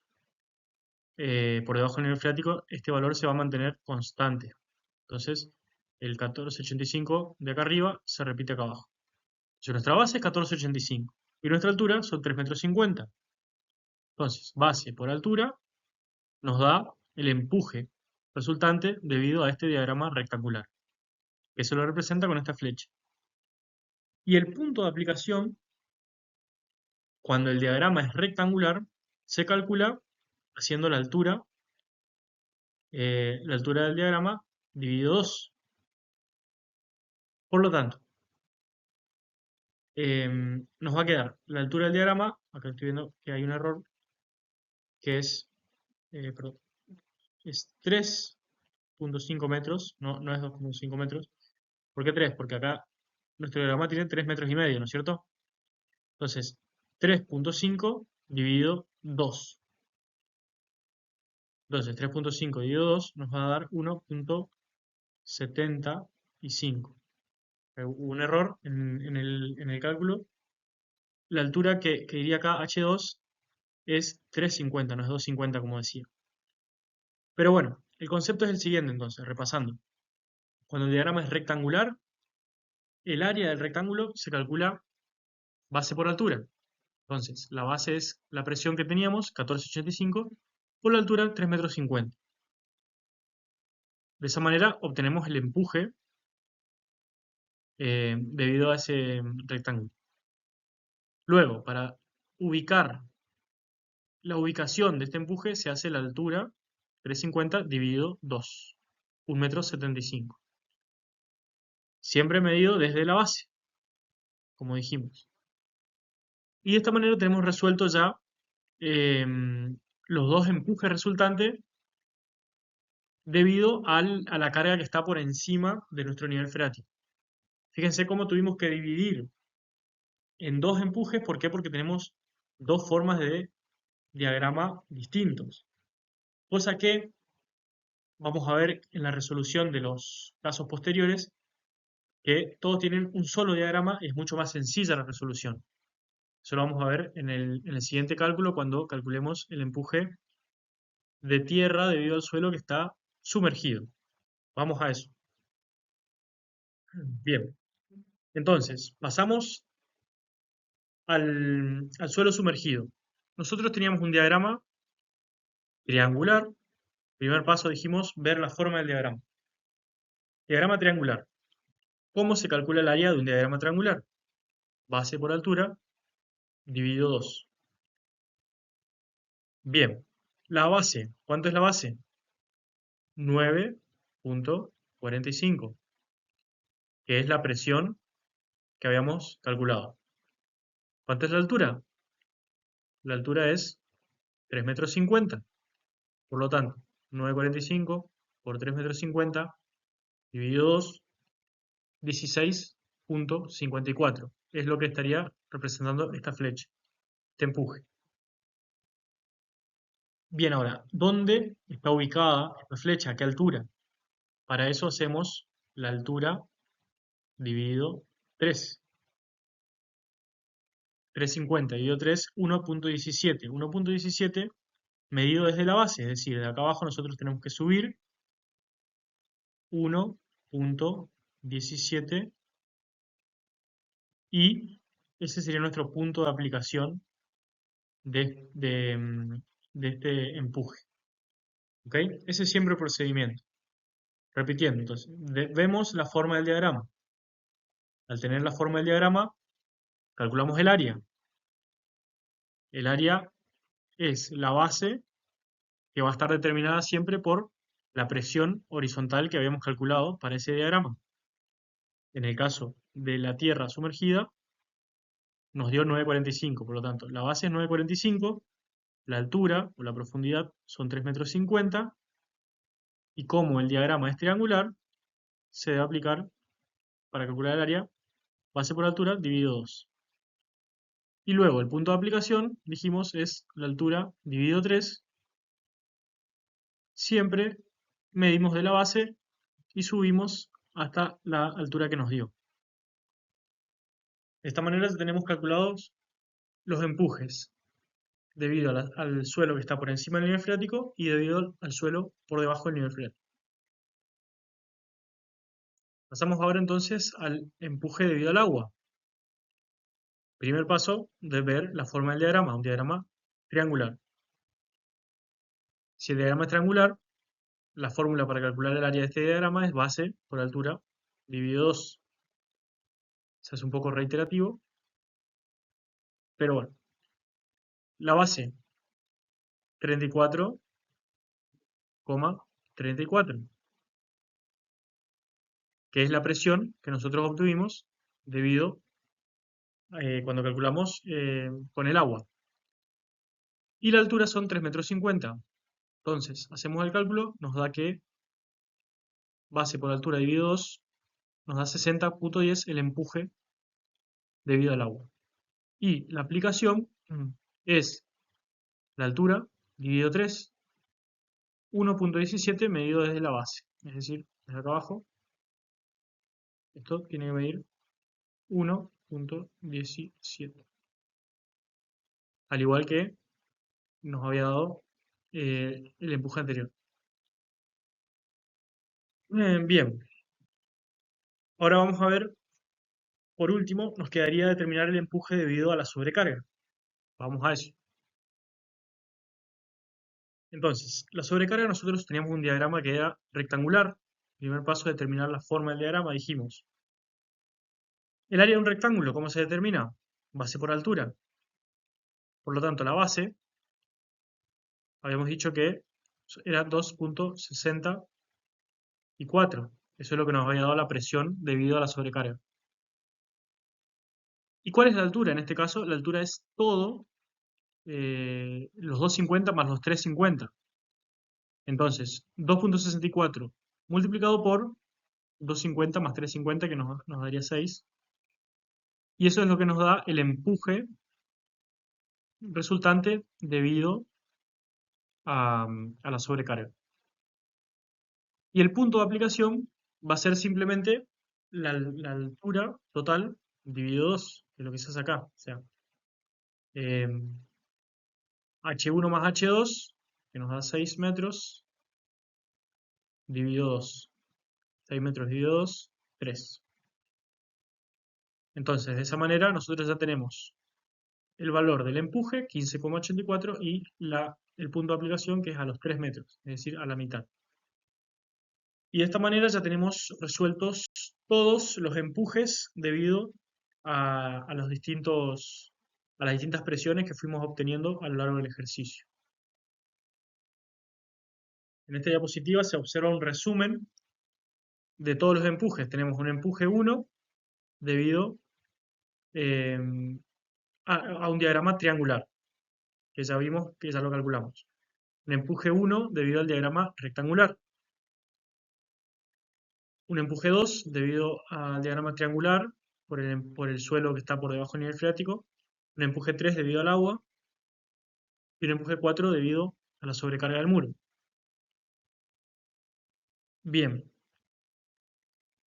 Speaker 1: por debajo del nivel freático, este valor se va a mantener constante. Entonces, el 14,85 de acá arriba se repite acá abajo. Entonces, nuestra base es 14,85 y nuestra altura son 3,50 metros. Entonces, base por altura nos da el empuje resultante debido a este diagrama rectangular, que se lo representa con esta flecha. Y el punto de aplicación, cuando el diagrama es rectangular, se calcula haciendo la altura del diagrama dividido 2. Por lo tanto, nos va a quedar la altura del diagrama, acá estoy viendo que hay un error, que perdón, es 3,5 metros, no es 2,5 metros. ¿Por qué 3? Porque acá nuestro diagrama tiene 3,5 metros, ¿no es cierto? Entonces, 3,5 dividido 2. Entonces, 3,5 dividido 2 nos va a dar 1,75. Hubo un error en el cálculo. La altura que iría acá, H2, es 3,50, no es 2,50 como decía. Pero bueno, el concepto es el siguiente entonces, repasando. Cuando el diagrama es rectangular, el área del rectángulo se calcula base por altura. Entonces, la base es la presión que teníamos, 14,85, por la altura, 3,50 metros. De esa manera obtenemos el empuje debido a ese rectángulo. Luego, para ubicar la ubicación de este empuje, se hace la altura 3,50 dividido 2, 1,75 metros. Siempre medido desde la base, como dijimos. Y de esta manera tenemos resuelto ya los dos empujes resultantes debido a la carga que está por encima de nuestro nivel freático. Fíjense cómo tuvimos que dividir en dos empujes. ¿Por qué? Porque tenemos dos formas de diagrama distintos. Cosa que vamos a ver en la resolución de los casos posteriores, que todos tienen un solo diagrama y es mucho más sencilla la resolución. Eso lo vamos a ver en el siguiente cálculo cuando calculemos el empuje de tierra debido al suelo que está sumergido. Vamos a eso. Bien, entonces, pasamos al suelo sumergido. Nosotros teníamos un diagrama triangular. Primer paso dijimos ver la forma del diagrama. Diagrama triangular. ¿Cómo se calcula el área de un diagrama triangular? Base por altura dividido 2. Bien, la base. ¿Cuánto es la base? 9,45, que es la presión que habíamos calculado. ¿Cuánto es la altura? La altura es 3,50 metros. Por lo tanto, 9,45 por 3,50 metros dividido 2, 16,54. Es lo que estaría representando esta flecha, este empuje. Bien, ahora, ¿dónde está ubicada esta flecha? ¿A qué altura? Para eso hacemos la altura dividido 3. 3,50 dividido 3, 1,17. 1,17 medido desde la base, es decir, de acá abajo nosotros tenemos que subir 1,17 y ese sería nuestro punto de aplicación de este empuje. ¿Ok? Ese es siempre el procedimiento. Repitiendo, entonces, vemos la forma del diagrama. Al tener la forma del diagrama, calculamos el área. El área es la base que va a estar determinada siempre por la presión horizontal que habíamos calculado para ese diagrama. En el caso de la Tierra sumergida, nos dio 9,45, por lo tanto, la base es 9,45, la altura o la profundidad son 3,50 metros, y como el diagrama es triangular, se debe aplicar para calcular el área base por altura dividido 2. Y luego el punto de aplicación, dijimos, es la altura dividido 3. Siempre medimos de la base y subimos hasta la altura que nos dio. De esta manera tenemos calculados los empujes debido al suelo que está por encima del nivel freático y debido al suelo por debajo del nivel freático. Pasamos ahora entonces al empuje debido al agua. Primer paso de ver la forma del diagrama, un diagrama triangular. Si el diagrama es triangular, la fórmula para calcular el área de este diagrama es base por altura dividido 2. Se hace un poco reiterativo, pero bueno. La base, 34,34, que es la presión que nosotros obtuvimos debido cuando calculamos con el agua. Y la altura son 3,50 metros. Entonces, hacemos el cálculo, nos da que base por altura dividido 2 nos da 60,10 el empuje debido al agua. Y la aplicación es la altura dividido 3, 1,17 medido desde la base. Es decir, desde acá abajo, esto tiene que medir 1,17. Al igual que nos había dado el empuje anterior. Bien, ahora vamos a ver, por último, nos quedaría determinar el empuje debido a la sobrecarga. Vamos a eso. Entonces, la sobrecarga nosotros teníamos un diagrama que era rectangular. Primer paso, determinar la forma del diagrama, dijimos. El área de un rectángulo, ¿cómo se determina? Base por altura. Por lo tanto, la base, habíamos dicho que era 2,64. Eso es lo que nos había dado la presión debido a la sobrecarga. ¿Y cuál es la altura? En este caso, la altura es todo los 2,50 más los 3,50. Entonces, 2,64 multiplicado por 2,50 más 3,50, que nos daría 6. Y eso es lo que nos da el empuje resultante debido a la sobrecarga. Y el punto de aplicación va a ser simplemente la altura total dividido 2, que es lo que se hace acá. O sea, H1 más H2, que nos da 6 metros, dividido 2. 6 metros dividido 2, 3. Entonces, de esa manera nosotros ya tenemos el valor del empuje, 15,84, y el punto de aplicación, que es a los 3 metros, es decir, a la mitad. Y de esta manera ya tenemos resueltos todos los empujes debido a las distintas presiones que fuimos obteniendo a lo largo del ejercicio. En esta diapositiva se observa un resumen de todos los empujes. Tenemos un empuje 1 debido eh, a un diagrama triangular, que ya vimos, que ya lo calculamos. Un empuje 1 debido al diagrama rectangular. Un empuje 2 debido al diagrama triangular por el suelo que está por debajo del nivel freático. Un empuje 3 debido al agua. Y un empuje 4 debido a la sobrecarga del muro. Bien,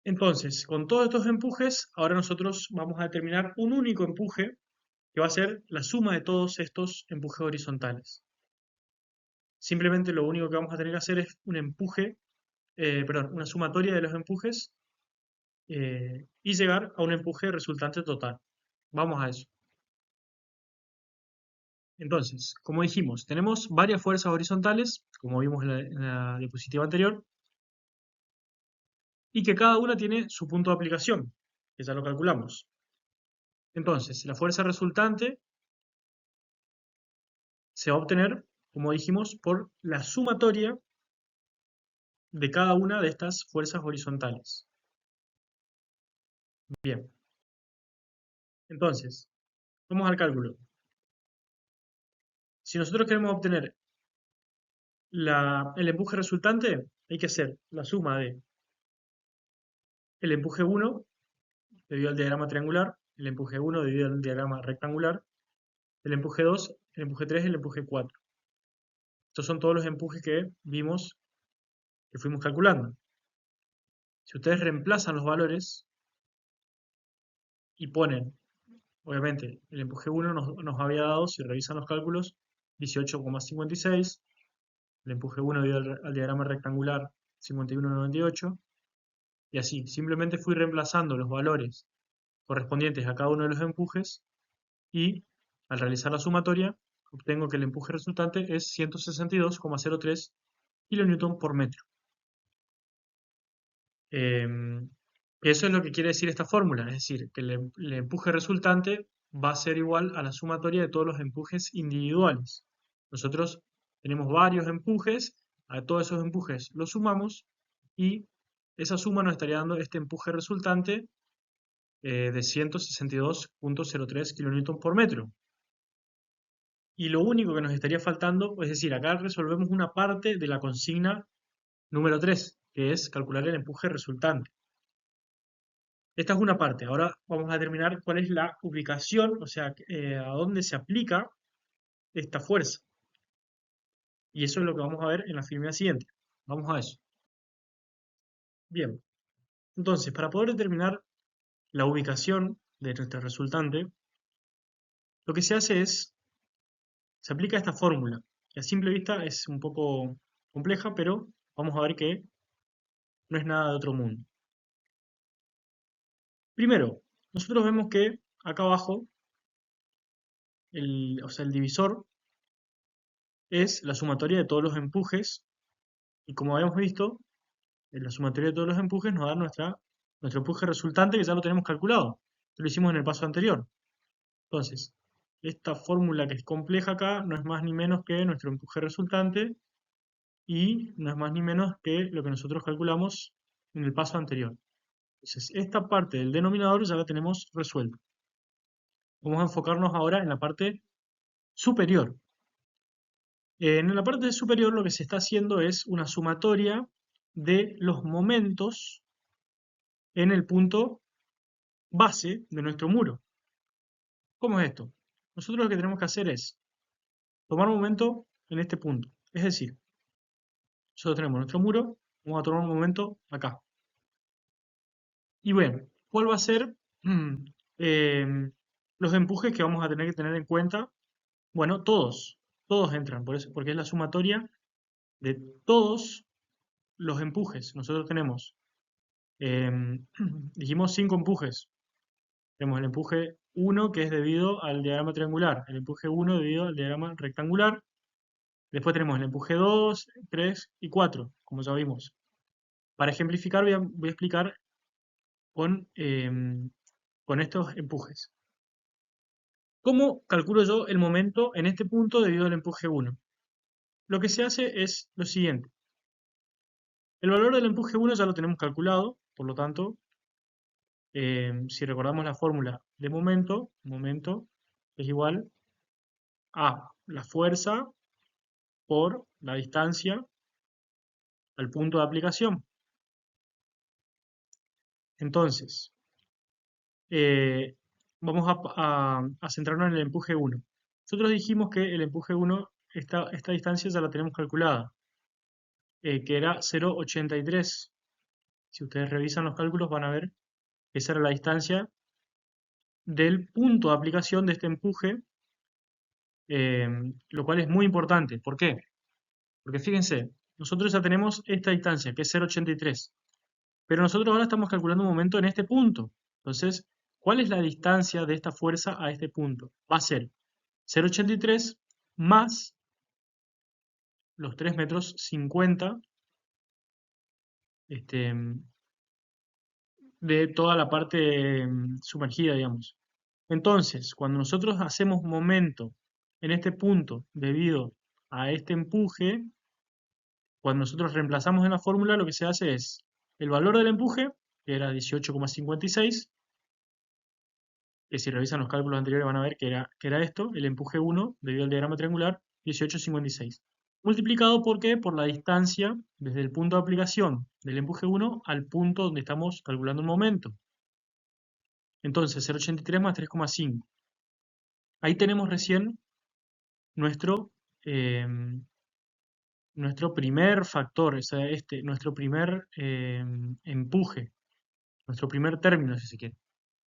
Speaker 1: entonces, con todos estos empujes, ahora nosotros vamos a determinar un único empuje que va a ser la suma de todos estos empujes horizontales. Simplemente lo único que vamos a tener que hacer es un empuje, perdón, una sumatoria de los empujes y llegar a un empuje resultante total. Vamos a eso. Entonces, como dijimos, tenemos varias fuerzas horizontales, como vimos en la diapositiva anterior, y que cada una tiene su punto de aplicación, que ya lo calculamos. Entonces, la fuerza resultante se va a obtener, como dijimos, por la sumatoria de cada una de estas fuerzas horizontales. Bien, entonces, vamos al cálculo. Si nosotros queremos obtener el empuje resultante, hay que hacer la suma de el empuje 1 debido al diagrama triangular, el empuje 1 debido al diagrama rectangular, el empuje 2, el empuje 3 y el empuje 4. Estos son todos los empujes que vimos, que fuimos calculando. Si ustedes reemplazan los valores y ponen, obviamente, el empuje 1 nos había dado, si revisan los cálculos, 18,56, el empuje 1 debido al diagrama rectangular, 51,98, y así, simplemente fui reemplazando los valores correspondientes a cada uno de los empujes y al realizar la sumatoria obtengo que el empuje resultante es 162,03 kN por metro. Eso es lo que quiere decir esta fórmula, es decir, que el empuje resultante va a ser igual a la sumatoria de todos los empujes individuales. Nosotros tenemos varios empujes, a todos esos empujes los sumamos y esa suma nos estaría dando este empuje resultante de 162,03 kN por metro. Y lo único que nos estaría faltando, es decir, acá resolvemos una parte de la consigna número 3, que es calcular el empuje resultante. Esta es una parte. Ahora vamos a determinar cuál es la ubicación, o sea, a dónde se aplica esta fuerza. Y eso es lo que vamos a ver en la figura siguiente. Vamos a eso. Bien. Entonces, para poder determinar la ubicación de nuestro resultante, lo que se hace es, se aplica esta fórmula, que a simple vista es un poco compleja, pero vamos a ver que no es nada de otro mundo. Primero, nosotros vemos que acá abajo, o sea, el divisor es la sumatoria de todos los empujes, y como habíamos visto, la sumatoria de todos los empujes nos da nuestro empuje resultante, que ya lo tenemos calculado. Lo hicimos en el paso anterior. Entonces, esta fórmula que es compleja acá no es más ni menos que nuestro empuje resultante y no es más ni menos que lo que nosotros calculamos en el paso anterior. Entonces, esta parte del denominador ya la tenemos resuelta. Vamos a enfocarnos ahora en la parte superior. En la parte superior lo que se está haciendo es una sumatoria de los momentos en el punto base de nuestro muro. ¿Cómo es esto? Nosotros lo que tenemos que hacer es tomar un momento en este punto. Es decir, nosotros tenemos nuestro muro, vamos a tomar un momento acá. Y bueno, ¿cuál va a ser los empujes que vamos a tener que tener en cuenta? Bueno, todos entran, por eso, porque es la sumatoria de todos los empujes. Nosotros tenemos, dijimos 5 empujes. Tenemos el empuje 1 que es debido al diagrama triangular, el empuje 1 debido al diagrama rectangular. Después tenemos el empuje 2, 3 y 4, como ya vimos. Para ejemplificar voy a explicar con estos empujes. ¿Cómo calculo yo el momento en este punto debido al empuje 1? Lo que se hace es lo siguiente. El valor del empuje 1 ya lo tenemos calculado, por lo tanto, si recordamos la fórmula de momento es igual a la fuerza por la distancia al punto de aplicación. Entonces, vamos a centrarnos en el empuje 1. Nosotros dijimos que el empuje 1, esta distancia ya la tenemos calculada, que era 0,83. Si ustedes revisan los cálculos van a ver que esa era la distancia del punto de aplicación de este empuje, lo cual es muy importante. ¿Por qué? Porque fíjense, nosotros ya tenemos esta distancia, que es 0,83, pero nosotros ahora estamos calculando un momento en este punto. Entonces, ¿cuál es la distancia de esta fuerza a este punto? Va a ser 0,83 más los 3 metros 50 este, de toda la parte sumergida, digamos. Entonces, cuando nosotros hacemos momento en este punto debido a este empuje, cuando nosotros reemplazamos en la fórmula, lo que se hace es el valor del empuje, que era 18,56, que si revisan los cálculos anteriores van a ver que era esto, el empuje 1, debido al diagrama triangular, 18,56. Multiplicado ¿por qué? Por la distancia desde el punto de aplicación del empuje 1 al punto donde estamos calculando el momento. Entonces, 0,83 más 3,5. Ahí tenemos recién nuestro, eh, nuestro primer factor, o sea, nuestro primer empuje, nuestro primer término, si se quiere.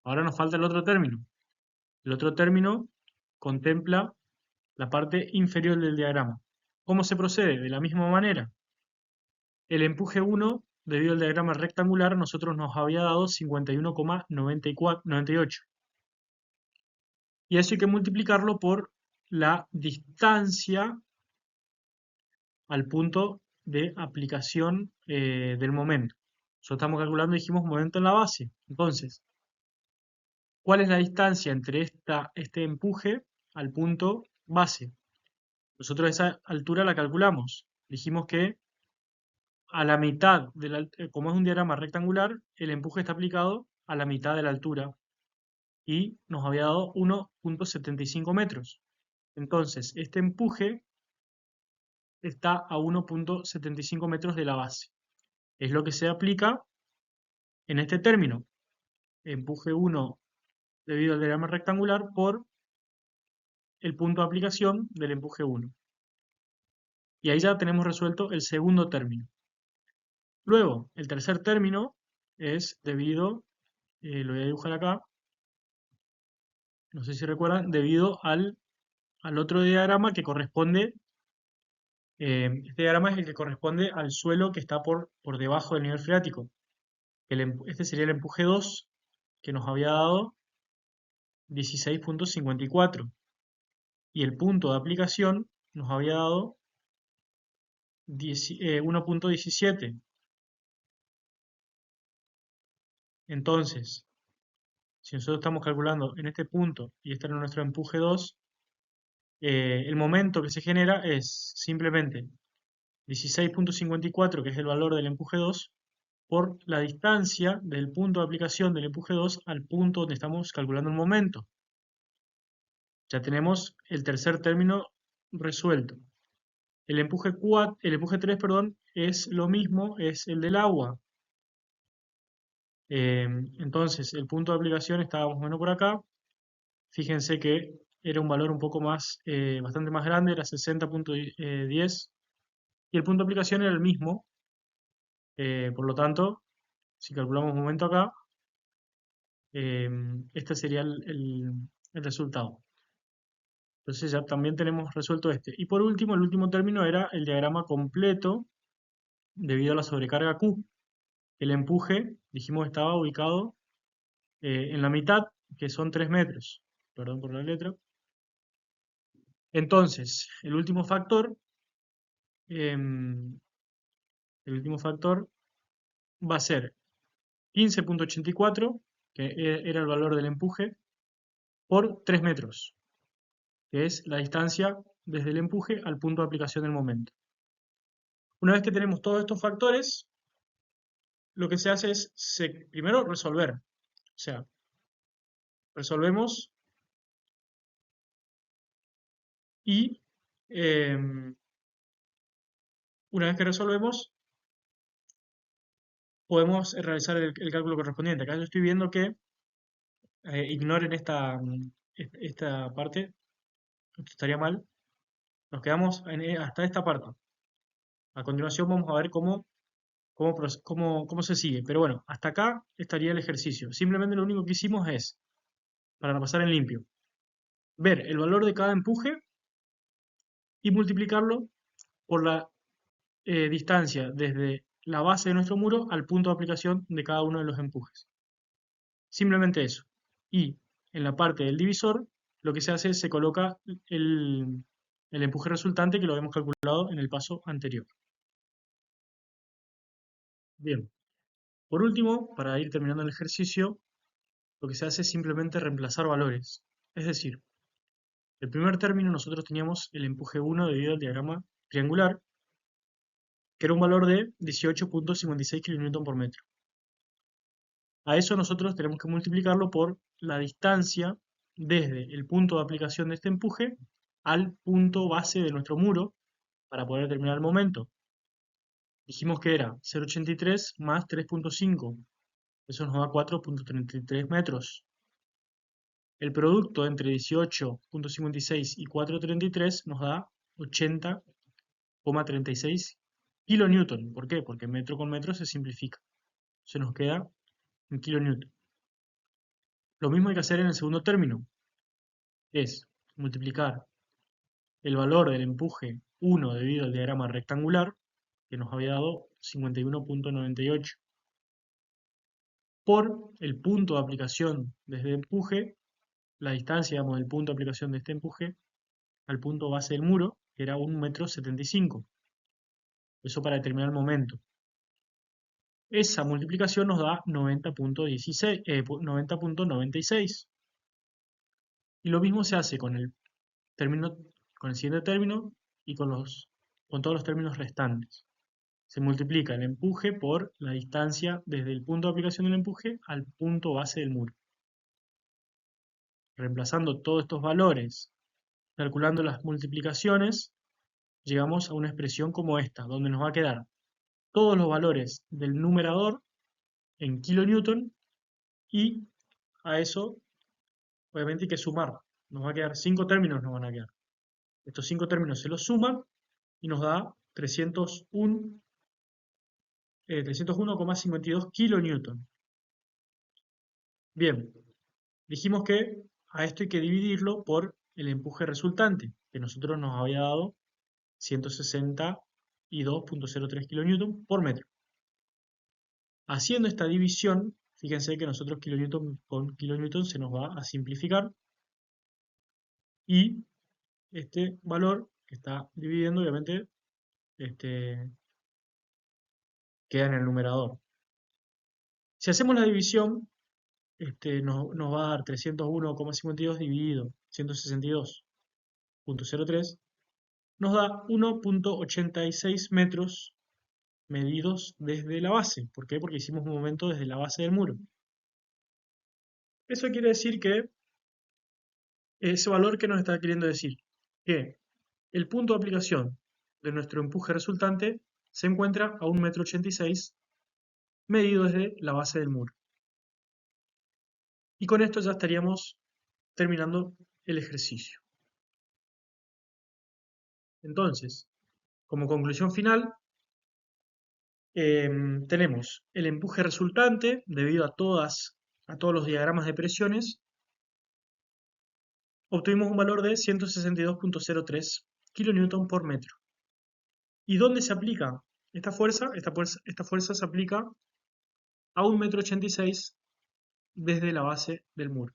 Speaker 1: Ahora nos falta el otro término. El otro término contempla la parte inferior del diagrama. ¿Cómo se procede? De la misma manera. El empuje 1, debido al diagrama rectangular, nosotros nos había dado 51,98. Y eso hay que multiplicarlo por la distancia al punto de aplicación del momento. Nosotros estamos calculando, dijimos, momento en la base. Entonces, ¿cuál es la distancia entre este empuje al punto base? Nosotros esa altura la calculamos. Dijimos que a la mitad, como es un diagrama rectangular, el empuje está aplicado a la mitad de la altura y nos había dado 1,75 metros. Entonces, este empuje está a 1,75 metros de la base. Es lo que se aplica en este término. Empuje 1 debido al diagrama rectangular por el punto de aplicación del empuje 1. Y ahí ya tenemos resuelto el segundo término. Luego, el tercer término es debido, lo voy a dibujar acá, no sé si recuerdan, debido al otro diagrama que corresponde, este diagrama es el que corresponde al suelo que está por debajo del nivel freático. Este sería el empuje 2, que nos había dado 16,54. Y el punto de aplicación nos había dado 1,17. Entonces, si nosotros estamos calculando en este punto y este era nuestro empuje 2, el momento que se genera es simplemente 16,54, que es el valor del empuje 2, por la distancia del punto de aplicación del empuje 2 al punto donde estamos calculando el momento. Ya tenemos el tercer término resuelto. El empuje 3, perdón, es lo mismo, es el del agua. Entonces, el punto de aplicación estaba más o menos por acá. Fíjense que era un valor un poco más, bastante más grande, era 60,10. Y el punto de aplicación era el mismo. Por lo tanto, si calculamos un momento acá, este sería el resultado. Entonces ya también tenemos resuelto este. Y por último, el último término era el diagrama completo debido a la sobrecarga Q. El empuje, dijimos, estaba ubicado en la mitad que son 3 metros. Perdón por la letra. Entonces, em, el último factor va a ser 15.84, que era el valor del empuje, por 3 metros, que es la distancia desde el empuje al punto de aplicación del momento. Una vez que tenemos todos estos factores, lo que se hace es primero resolver. O sea, resolvemos y una vez que resolvemos, podemos realizar el cálculo correspondiente. Acá yo estoy viendo que ignoren esta parte, esto estaría mal. Nos quedamos hasta esta parte. A continuación vamos a ver cómo se sigue. Pero bueno, hasta acá estaría el ejercicio. Simplemente lo único que hicimos es, para pasar en limpio, ver el valor de cada empuje y multiplicarlo por la distancia desde la base de nuestro muro al punto de aplicación de cada uno de los empujes. Simplemente eso. Y en la parte del divisor, lo que se hace es se coloca el empuje resultante que lo habíamos calculado en el paso anterior. Bien. Por último, para ir terminando el ejercicio, lo que se hace es simplemente reemplazar valores. Es decir, el primer término nosotros teníamos el empuje 1 debido al diagrama triangular, que era un valor de 18.56 kN por metro. A eso nosotros tenemos que multiplicarlo por la distancia desde el punto de aplicación de este empuje al punto base de nuestro muro para poder determinar el momento. Dijimos que era 0,83 más 3.5. Eso nos da 4.33 metros. El producto entre 18.56 y 4.33 nos da 80,36 kilonewton. ¿Por qué? Porque metro con metro se simplifica. Se nos queda en kilonewton. Lo mismo hay que hacer en el segundo término. Es multiplicar el valor del empuje 1 debido al diagrama rectangular, que nos había dado 51.98, por el punto de aplicación desde el empuje, la distancia, digamos, del punto de aplicación de este empuje al punto base del muro, que era 1,75 m. Eso para determinar el momento. Esa multiplicación nos da 90.96. Y lo mismo se hace con el siguiente término y con todos los términos restantes. Se multiplica el empuje por la distancia desde el punto de aplicación del empuje al punto base del muro. Reemplazando todos estos valores, calculando las multiplicaciones, llegamos a una expresión como esta, donde nos va a quedar todos los valores del numerador en kilonewton y a eso obviamente hay que sumar. Nos va a quedar 5 términos, nos van a quedar. Estos 5 términos se los suman y nos da 301,52 kilonewton. Bien, dijimos que a esto hay que dividirlo por el empuje resultante, que nosotros nos había dado 162.03 kilonewton por metro. Haciendo esta división, fíjense que nosotros kilonewton con kilonewton se nos va a simplificar y este valor que está dividiendo obviamente queda en el numerador. Si hacemos la división, nos va a dar 301,52 dividido 162.03, nos da 1.86 metros medidos desde la base. ¿Por qué? Porque hicimos un momento desde la base del muro. Eso quiere decir que ese valor que nos está queriendo decir que el punto de aplicación de nuestro empuje resultante se encuentra a 1,86 m medido desde la base del muro. Y con esto ya estaríamos terminando el ejercicio. Entonces, como conclusión final, tenemos el empuje resultante debido a todos los diagramas de presiones. Obtuvimos un valor de 162.03 kN por metro. ¿Y dónde se aplica esta fuerza? Esta fuerza se aplica a 1,86 m desde la base del muro.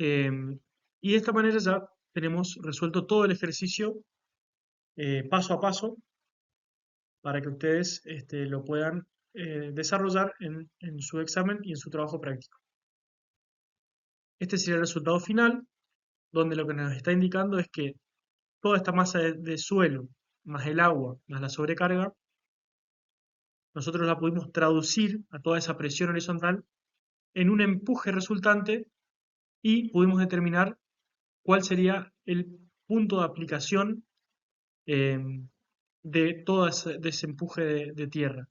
Speaker 1: Y de esta manera ya tenemos resuelto todo el ejercicio paso a paso para que ustedes lo puedan desarrollar en su examen y en su trabajo práctico. Este sería el resultado final, donde lo que nos está indicando es que toda esta masa de suelo, más el agua, más la sobrecarga, nosotros la pudimos traducir a toda esa presión horizontal en un empuje resultante y pudimos determinar cuál sería el punto de aplicación eh, de todo ese empuje de tierra.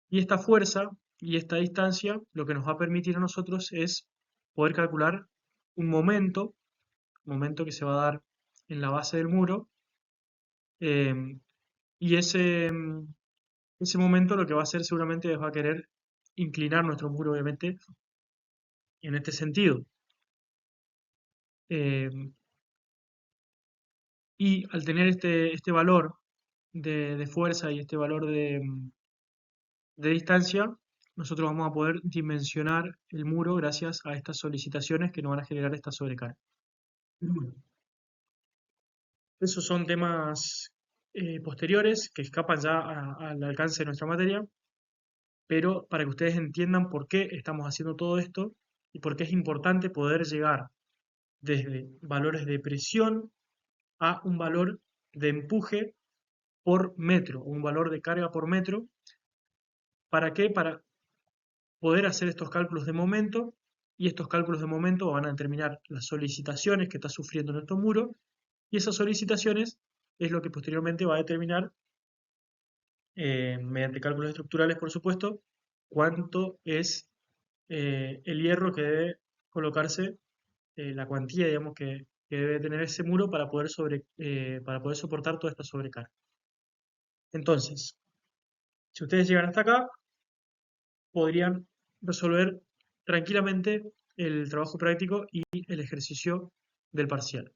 Speaker 1: Y esta fuerza y esta distancia lo que nos va a permitir a nosotros es poder calcular un momento que se va a dar en la base del muro, eh, y ese momento lo que va a hacer seguramente es va a querer inclinar nuestro muro, obviamente, en este sentido. Eh, y al tener este valor de fuerza y este valor de distancia, nosotros vamos a poder dimensionar el muro gracias a estas solicitaciones que nos van a generar esta sobrecarga. Esos son temas posteriores que escapan ya al alcance de nuestra materia, pero para que ustedes entiendan por qué estamos haciendo todo esto y por qué es importante poder llegar desde valores de presión a un valor de empuje por metro, un valor de carga por metro. ¿Para qué? Para poder hacer estos cálculos de momento, y estos cálculos de momento van a determinar las solicitaciones que está sufriendo nuestro muro, y esas solicitaciones es lo que posteriormente va a determinar, mediante cálculos estructurales por supuesto, cuánto es el hierro que debe colocarse, la cuantía, digamos, que debe tener ese muro para poder soportar toda esta sobrecarga. Entonces, si ustedes llegan hasta acá, podrían resolver tranquilamente el trabajo práctico y el ejercicio del parcial.